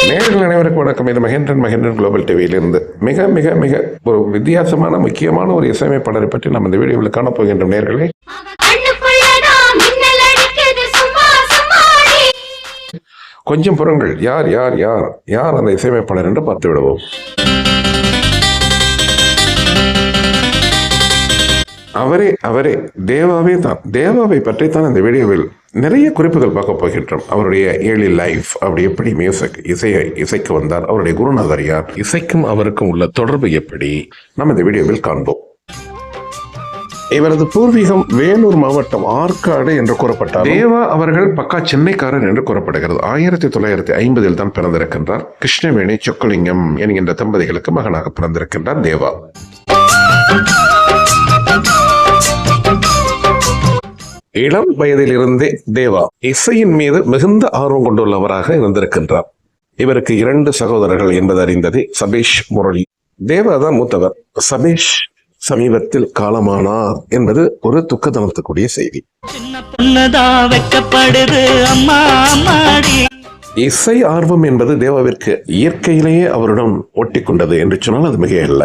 நேயர்கள் அனைவருக்கும் வணக்கம். இது மகேந்திரன் குளோபல் டிவியிலிருந்து மிக மிக மிக ஒரு வித்தியாசமான முக்கியமான ஒரு இசையமைப்பாளரை பற்றி நம்ம இந்த வீடியோவில் காணப்போகின்றோம். நேயர்களே, கொஞ்சம் புறங்கள். யார் யார் யார் யார் அந்த இசையமைப்பாளர் என்று பார்த்து விடுவோம். அவரே தேவாவே தான். தேவாவை பற்றி தான் இந்த வீடியோவில் நிறைய குறிப்புகள் பார்க்க போகின்றோம். அவருடைய ஏர்லி லைஃப், அப்படி எப்படி இசைக்கு வந்தார், அவருடைய குருநாதர் யார், இசைக்கும் அவருக்கும் உள்ள தொடர்பு எப்படி, நம்ம இந்த வீடியோவில் காண்போம். இவரது பூர்வீகம் வேலூர் மாவட்டம் ஆற்காடு என்று கூறப்பட்டார். தேவா அவர்கள் பக்கா சென்னைக்காரர் என்று கூறப்படுகிறது. 1950 தான் பிறந்திருக்கின்றார். கிருஷ்ணவேணி சொக்கலிங்கம் என்கின்ற தம்பதிகளுக்கு மகனாக பிறந்திருக்கின்றார் தேவா. இளம் வயதிலிருந்தே தேவா இசையின் மீது மிகுந்த ஆர்வம் கொண்டுள்ளவராக இருந்திருக்கின்றார். இவருக்கு 2 சகோதரர்கள் என்பது அறிந்ததே. சபேஷ், முரளி. தேவா தான் மூத்தவர். சபேஷ் சமீபத்தில் காலமானார் என்பது ஒரு துக்கதனத்துக்குரிய செய்தி. இசை ஆர்வம் என்பது தேவாவிற்கு இயற்கையிலேயே அவருடன் ஒட்டி கொண்டது என்று சொன்னால் அது மிக அல்ல.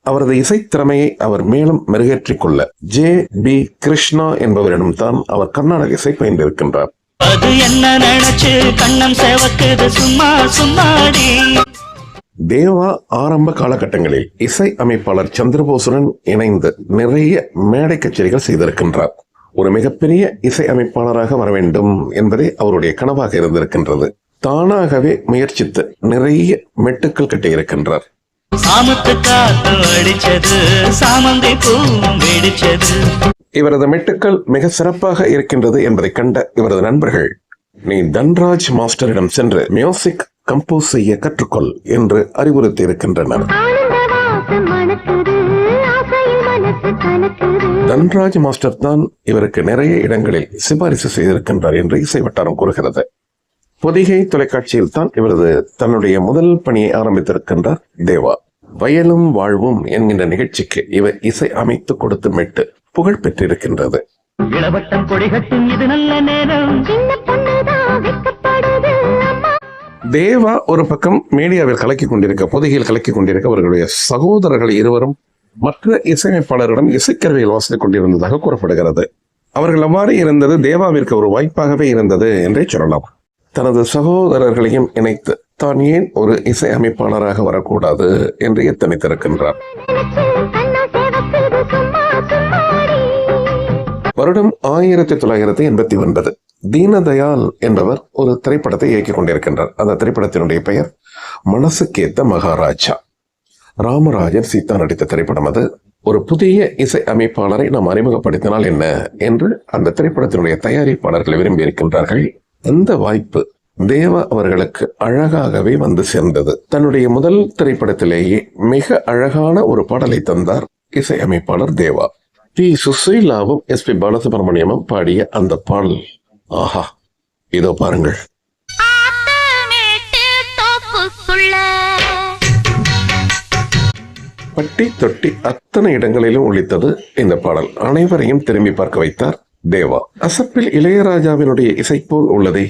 அவரது இசை திறமையை அவர் மேலும் மெருகேற்றிக் கொள்ள J.B. கிருஷ்ணா என்பவரிடம் தான் அவர் கர்நாடக இசை பயின்றிருக்கின்றார். தேவா ஆரம்ப காலகட்டங்களில் இசை அமைப்பாளர் சந்திரபோசுடன் இணைந்து நிறைய மேடை கச்சேரிகள் செய்திருக்கின்றார். ஒரு மிகப்பெரிய இசை அமைப்பாளராக வர வேண்டும் என்பதே அவருடைய கனவாக இருந்திருக்கின்றது. தானாகவே முயற்சித்து நிறைய மெட்டுக்கள் கட்டியிருக்கின்றார். இவரது மெட்டுக்கள் மிக சிறப்பாக இருக்கின்றது என்பதை கண்ட இவரது நண்பர்கள், நீ தன்ராஜ் மாஸ்டரிடம் சென்று மியூசிக் கம்போஸ் செய்ய கற்றுக்கொள் என்று அறிவுறுத்தி இருக்கின்றனர். தன்ராஜ் மாஸ்டர் தான் இவருக்கு நிறைய இடங்களில் சிபாரிசு செய்திருக்கின்றார் என்று இசை வட்டாரம் கூறுகிறது. பொதிகை தொலைக்காட்சியில் தான் இவரது தன்னுடைய முதல் பணியை ஆரம்பித்திருக்கின்றார் தேவா. வயலும் வாழ்வும் என்கின்ற நிகழ்ச்சிக்கு இவர் இசை அமைத்து கொடுத்து மெட்டு புகழ் பெற்றிருக்கின்றது. தேவா ஒரு பக்கம் மீடியாவில் கலக்கிக் கொண்டிருக்க, பொதிகையில் கலக்கிக் கொண்டிருக்க, அவர்களுடைய சகோதரர்கள் இருவரும் மற்ற இசையமைப்பாளரிடம் இசைக்கருவிகள் வாசித்துக் கொண்டிருந்ததாக கூறப்படுகிறது. அவர்கள் அவ்வாறு இருந்தது தேவாவிற்கு ஒரு வாய்ப்பாகவே இருந்தது என்றே சொல்லலாம். தனது சகோதரர்களையும் இணைத்து தான் ஏன் ஒரு இசை அமைப்பாளராக வரக்கூடாது என்று எத்தனித்திருக்கின்றார். வருடம் 1989 தீனதயாள் என்பவர் ஒரு திரைப்படத்தை இயக்கிக் கொண்டிருக்கின்றார். அந்த திரைப்படத்தினுடைய பெயர் மனசுக்கேத்த மகாராஜா. ராமராஜன் சீதா நடித்த திரைப்படம் அது. ஒரு புதிய இசை அமைப்பாளரை நாம் அறிமுகப்படுத்தினால் என்ன என்று அந்த திரைப்படத்தினுடைய தயாரிப்பாளர்கள் விரும்பி இருக்கின்றார்கள். அந்த வாய்ப்பு தேவா அவர்களுக்கு அழகாகவே வந்து சேர்ந்தது. தன்னுடைய முதல் திரைப்படத்திலேயே மிக அழகான ஒரு பாடலை தந்தார் இசை அமைப்பாளர் தேவா. P. சுசீலாவும் S.P. பாலசுப்ரமணியமும் பாடிய அந்த பாடல், ஆஹா, இதோ பாருங்கள். பட்டி தொட்டி அத்தனை இடங்களிலும் ஒலித்தது இந்த பாடல். அனைவரையும் திரும்பி பார்க்க வைத்தார் தேவா. அசப்பில் இளையராஜாவினுடைய இசை போல் உள்ளதே,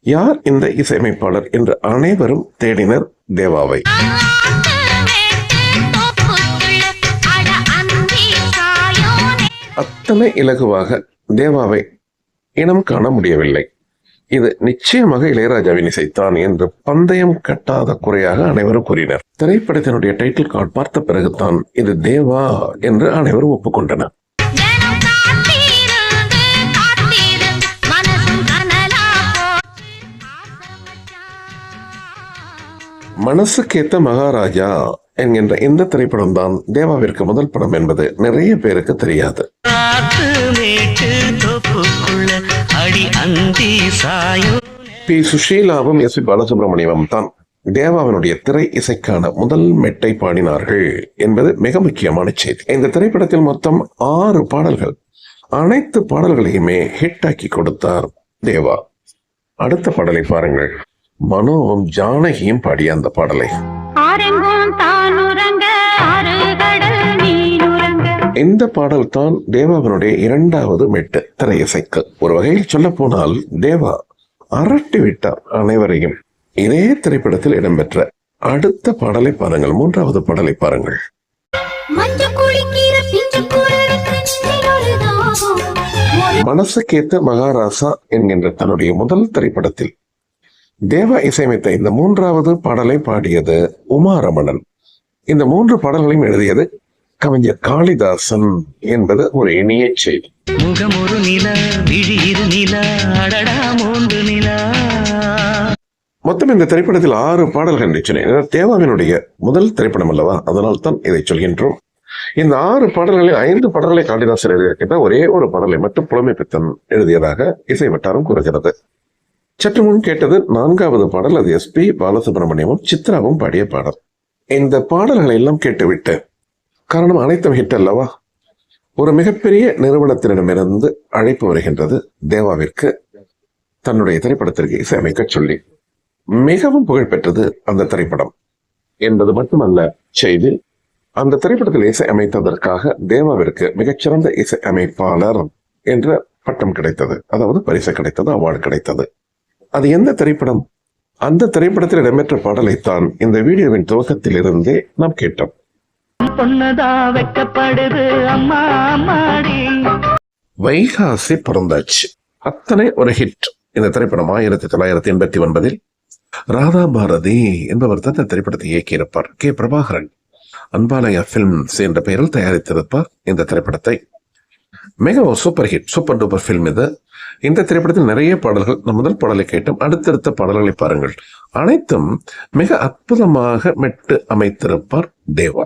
யார் இந்த இசையமைப்பாளர் என்று அனைவரும் தேடினர் தேவாவை. அத்தனை இலகுவாக தேவாவை இனம் காண முடியவில்லை. இது நிச்சயமாக இளையராஜாவின் இசைத்தான் என்று பந்தயம் கட்டாத குறையாக அனைவரும் கூறினர். திரைப்படத்தினுடைய டைட்டில் கார்டு பார்த்த பிறகுதான் இது தேவா என்று அனைவரும் ஒப்புக்கொண்டனர். மனசுக்கேத்த மகாராஜா என்கின்ற இந்த திரைப்படம் தான் தேவாவிற்கு முதல் படம் என்பது நிறைய பேருக்கு தெரியாது. P. சுசீலாவும் S.P. பாலசுப்ரமணியமும் தான் தேவாவினுடைய திரை இசைக்கான முதல் மெட்டை பாடினார்கள் என்பது மிக முக்கியமான செய்தி. இந்த திரைப்படத்தில் மொத்தம் 6 பாடல்கள். அனைத்து பாடல்களையுமே ஹிட் ஆக்கி கொடுத்தார் தேவா. அடுத்த பாடலை பாருங்கள். மனோவும் ஜானகியும் பாடிய அந்த பாடலை. இந்த பாடல் தான் தேவாவினுடைய 2வது மெட்டு திரை இசைக்கு. ஒரு வகையில் சொல்ல போனால் தேவா அரட்டி விட்டார் அனைவரையும். இதே திரைப்படத்தில் இடம்பெற்ற அடுத்த பாடலை பாருங்கள், மூன்றாவது பாடலை பாருங்கள். மனசுக்கேத்த மகாராசா என்கின்ற தன்னுடைய முதல் திரைப்படத்தில் தேவா இசையமைத்த இந்த மூன்றாவது பாடலை பாடியது உமா ரமணன். இந்த மூன்று பாடல்களையும் எழுதியது கவிஞர் காளிதாசன் என்பது ஒரு இனிய செய்தி. முகமொரு நிலா, விழியிரு நிலா, அடடா மூன்று நிலா. மொத்தம் இந்த திரைப்படத்தில் 6 பாடல்கள் நிச்சயம். தேவாவினுடைய முதல் திரைப்படம் அல்லவா, அதனால் தான் இதை சொல்கின்றோம். இந்த 6 பாடல்களில் 5 பாடல்களை காளிதாசன் எழுதியிருக்கின்ற ஒரே ஒரு பாடலை மட்டும் புலமை பித்தன் எழுதியதாக இசை வட்டாரம் கூறுகிறது. சற்று முன் கேட்டது 4வது பாடல். அது எஸ்பி பாலசுப்ரமணியமும் சித்ராவும் பாடிய பாடல். இந்த பாடல்களை எல்லாம் கேட்டுவிட்டு, காரணம் அனைத்தும் ஹிட் அல்லவா, ஒரு மிகப்பெரிய நிறுவனத்தினரிடமிருந்து அழைப்பு வருகின்றது தேவாவிற்கு தன்னுடைய திரைப்படத்திற்கு இசையமைக்க சொல்லி. மிகவும் புகழ்பெற்றது அந்த திரைப்படம் என்பது மட்டுமல்ல செய்தி, அந்த திரைப்படத்தில் இசை அமைத்ததற்காக தேவாவிற்கு மிகச்சிறந்த இசை அமைப்பாளர் என்ற பட்டம் கிடைத்தது, அதாவது பரிசு கிடைத்தது, அவார்டு கிடைத்தது. அது எந்த திரைப்படம்? அந்த திரைப்படத்தில் இடம்பெற்ற பாடலைத்தான் இந்த வீடியோவின் துவக்கத்தில் இருந்தே நாம் கேட்டோம். வைகாசி பிறந்தாச்சு, அத்தனை ஒரு ஹிட் இந்த திரைப்படம். 1989 ராதா பாரதி என்பவர் தான் இந்த திரைப்படத்தை இயக்கியிருப்பார். கே பிரபாகரன் அன்பாலயா பிலிம்ஸ் என்ற பெயரில் தயாரித்திருப்பார் இந்த திரைப்படத்தை. மிக super hit, super duper film இது. இந்த திரைப்படத்தில் நிறைய பாடல்கள், முதல் பாடலை கேட்டும் அடுத்தடுத்த பாடல்களை பாருங்கள், அனைத்தும் மிக அற்புதமாக மெட்டு அமைத்திருப்பார் தேவா.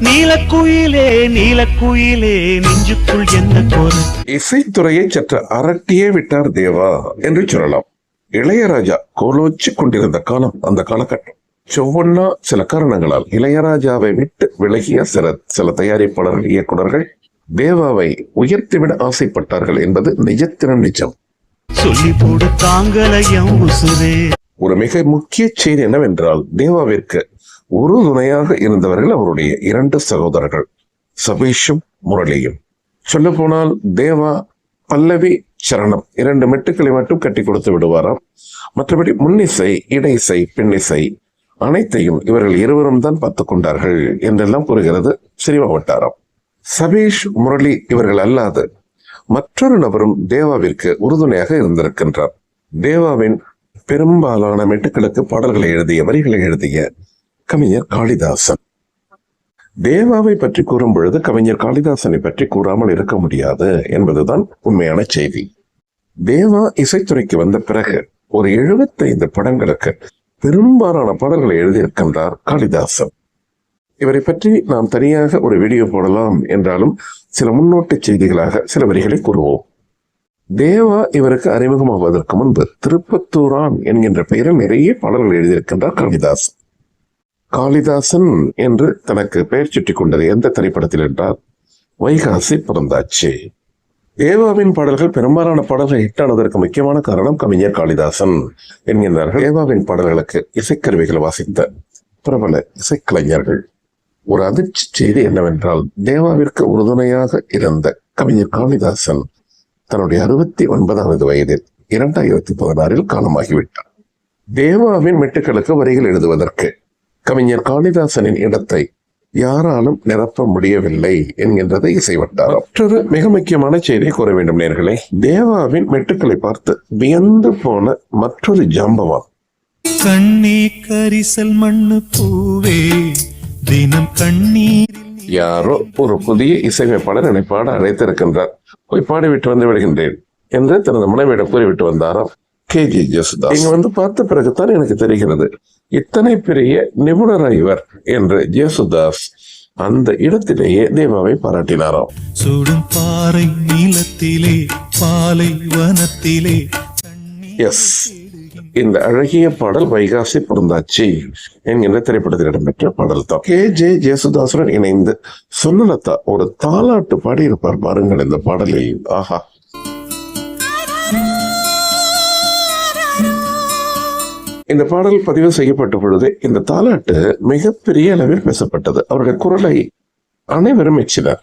நீலக்குயிலே நீலக்குயிலே நெஞ்சுக்குள் என்ன கோலம். இசைத்துறையை சற்று அரட்டியே விட்டார் தேவா என்று சொல்லலாம். இளையராஜா கோலோச்சு கொண்டிருந்த காலம் அந்த காலகட்டம். ஒவ்வொன்னா சில காரணங்களால் இளையராஜாவை விட்டு விலகிய சில தயாரிப்பாளர்கள், இயக்குநர்கள் தேவாவை உயர்த்திவிட ஆசைப்பட்டார்கள் என்பது நிஜத்தினம் நிஜம். சொல்லி போடு தாங்களையும். ஒரு மிக முக்கிய செய்தி என்னவென்றால், தேவாவிற்கு உறுதுணையாக இருந்தவர்கள் அவருடைய 2 சகோதரர்கள், சபீஷும் முரளியும். சொல்ல போனால் தேவா பல்லவி சரணம் 2 மெட்டுக்களை மட்டும் கட்டி கொடுத்து விடுவாராம். மற்றபடி முன்னிசை, இடையிசை, பின்னிசை அனைத்தையும் இவர்கள் இருவரும் தான் பார்த்துக் கொண்டார்கள் என்றெல்லாம் கூறுகிறது சினிமா வட்டாரம். சபீஷ், முரளி இவர்கள் அல்லாது மற்றொரு நபரும் தேவாவிற்கு உறுதுணையாக இருந்திருக்கின்றார். தேவாவின் பெரும்பாலான மெட்டுக்களுக்கு பாடல்களை எழுதிய, வரிகளை எழுதிய கவிஞர் காளிதாசன். தேவாவை பற்றி கூறும் பொழுது கவிஞர் காளிதாசனை பற்றி கூறாமல் இருக்க முடியாது என்பதுதான் உண்மையான செய்தி. தேவா இசைத்துறைக்கு வந்த பிறகு ஒரு 75 படங்களுக்கு பெரும்பாலான பாடல்களை எழுதியிருக்கின்றார் காளிதாசன். இவரை பற்றி நாம் தனியாக ஒரு வீடியோ போடலாம் என்றாலும் சில முன்னோட்ட செய்திகளாக சில வரிகளை கூறுவோம். தேவா இவருக்கு அறிமுகமாவதற்கு முன்பு திருப்பத்தூரான் என்கின்ற பெயரில் நிறைய பாடல்கள் எழுதியிருக்கின்றார் காளிதாசன். காளிதாசன் என்று தனக்கு பெயர் சுட்டிக் கொண்டது எந்த திரைப்படத்தில் என்றால் வைகாசி பிறந்தாச்சு. தேவாவின் பாடல்கள், பெரும்பாலான பாடல்கள் ஹிட்டானதற்கு முக்கியமான காரணம் கவிஞர் காளிதாசன் என்கின்றார்கள். தேவாவின் பாடல்களுக்கு இசைக்கருவிகள் வாசித்த பிரபல இசைக்கலைஞர்கள். ஒரு அதிர்ச்சி செய்தி என்னவென்றால், தேவாவிற்கு உறுதுணையாக இருந்த கவிஞர் காளிதாசன் தன்னுடைய 69வது வயதில் 2016 காலமாகிவிட்டார். தேவாவின் மெட்டுக்களுக்கு வரிகள் எழுதுவதற்கு கவிஞர் காளிதாசனின் இடத்தை யாராலும் நிரப்ப முடியவில்லை என்கின்றது இசை வட்டாரம். மற்றொரு மிக முக்கியமான செய்தியை கூற வேண்டும் நேயர்களே. தேவாவின் மெட்டுக்களை பார்த்து வியந்து போன மற்றொரு ஜாம்பவான். கண்ணே கரிசல் மண்ணு பூவே தினம் கண்ணீர். யாரோ ஒரு புதிய இசையமைப்பாளர் என்னை பாட அழைத்திருக்கின்றார், போய் பாடிவிட்டு வந்து விடுகின்றேன் என்று தனது மனைவியிடம் கூறிவிட்டு வந்தாராம் KG ஜேசுதாஸ். இங்க வந்து பார்த்த பிறகுதான் எனக்கு தெரிகிறது இத்தனை பெரிய நிபுணர் இவர் என்று. ஜேசுதாஸ் அந்த இடத்திலேயே தேவாவை பாராட்டினாராம். சுடும் பாறை நீளத்திலே பாலை வனத்திலே. எஸ், இந்த அழகிய பாடல் வைகாசி பிறந்தாச்சு என்கின்ற திரைப்படத்தில் இடம்பெற்ற பாடல் தான். KJ ஜேசுதாசுடன் இணைந்து சுனலதா ஒரு தாலாட்டு பாடியிருப்பார் பாருங்கள் இந்த பாடலில். ஆஹா, இந்த பாடல் பதிவு செய்யப்பட்ட பொழுது இந்த தாலாட்டு மிகப்பெரிய அளவில் பேசப்பட்டது. அவருடைய குரலை அனைவரும் மெச்சினார்.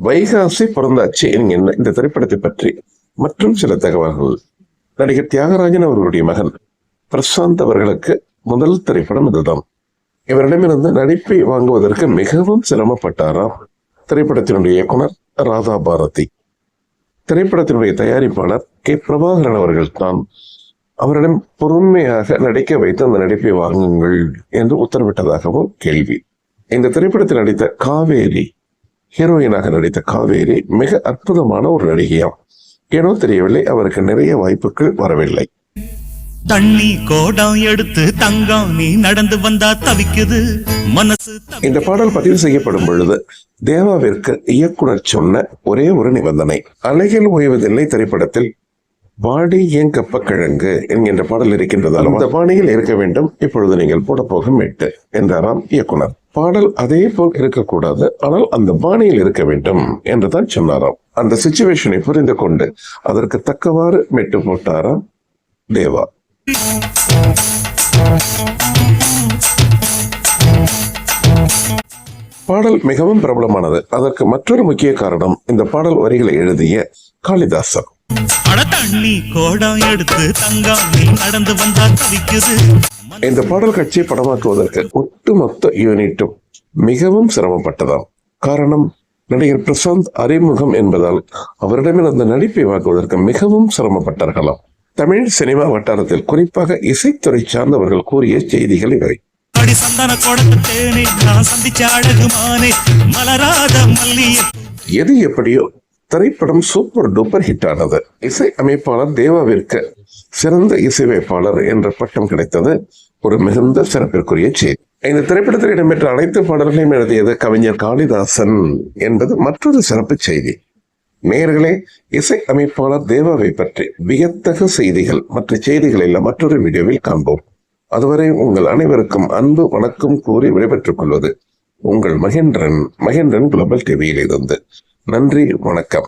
வைகாசி பிறந்தாச்சு என்கின்ற இந்த திரைப்படத்தை பற்றி மற்றும் சில தகவல்கள். நடிகர் தியாகராஜன் அவர்களுடைய மகன் பிரசாந்த் அவர்களுக்கு முதல் திரைப்படம் இதுதான். இவரிடமிருந்து நடிப்பை வாங்குவதற்கு மிகவும் சிரமப்பட்டாராம் திரைப்படத்தினுடைய இயக்குனர் ராதா பாரதி. திரைப்படத்தினுடைய தயாரிப்பாளர் கே பிரபாகரன் அவர்கள் தான் அவரிடம் பொறுமையாக நடிக்க வைத்து அந்த நடிப்பை வாங்குங்கள் என்று உத்தரவிட்டதாகவும் கேள்வி. இந்த திரைப்படத்தில் நடித்த காவேரி, ஹீரோயினாக நடித்த காவேரி மிக அற்புதமான ஒரு நடிகையாம். ஏனோ தெரியவில்லை, அவருக்கு நிறைய வாய்ப்புகள் வரவில்லை. தண்ணி கோடம் எடுத்து தங்கம் நீ நடந்து வந்தா தவிக்குது மனசு. இந்த பாடல் பதிவு செய்யப்படும் பொழுது தேவாவிற்கு இயக்குனர் சொன்ன ஒரே ஒரு நிபந்தனை, அலைகள் ஓய்வதில்லை திரைப்படத்தில் வாடி ஏன் கப்ப கிழங்கு என்கின்ற பாடல் இருக்கின்றதால் அந்த பாணியில் இருக்க வேண்டும், இப்பொழுது நீங்கள் போட போகும் மெட்டு என்றாராம் இயக்குனர். பாடல் அதே போல் இருக்கக்கூடாது, ஆனால் அந்த பாணியில் இருக்க வேண்டும் என்றுதான் சொன்னாராம். அந்த சிச்சுவேஷனை புரிந்து கொண்டு அதற்கு தக்கவாறு மெட்டு போட்டாராம் தேவா. பாடல் மிகவும் பிரபலமானது. அதற்கு மற்றொரு முக்கிய காரணம் இந்த பாடல் வரிகளை எழுதிய காளிதாசன். இந்த பாடல் காட்சியை படமாக்குவதற்கு ஒட்டுமொத்த யூனிட்டும் மிகவும் சிரமப்பட்டதாம். காரணம், நடிகர் பிரசாந்த் அறிமுகம் என்பதால் அவரிடமிருந்து நடிப்பை வாங்குவதற்கு மிகவும் சிரமப்பட்டார்களாம். தமிழ் சினிமா வட்டாரத்தில் குறிப்பாக இசைத்துறை சார்ந்தவர்கள் கூறிய செய்திகள் இவை. எது எப்படியோ திரைப்படம் சூப்பர் டூப்பர் ஹிட் ஆனது. இசை அமைப்பாளர் தேவாவிற்கு சிறந்த இசையமைப்பாளர் என்ற பட்டம் கிடைத்தது ஒரு மிகுந்த சிறப்பிற்குரிய செய்தி. இந்த திரைப்படத்தில் இடம்பெற்ற அனைத்து பாடல்களையும் எழுதியது கவிஞர் காளிதாசன் என்பது மற்றொரு சிறப்பு செய்தி. நேயர்களே, இசை அமைப்பாளர் தேவாவை பற்றி வியத்தகு செய்திகள் மற்ற செய்திகள் எல்லாம் மற்றொரு வீடியோவில் காண்போம். அதுவரை உங்கள் அனைவருக்கும் அன்பு வணக்கம் கூறி விடைபெற்றுக் கொள்வது உங்கள் மகேந்திரன் குளோபல் டிவியில் இருந்து. நன்றி, வணக்கம்.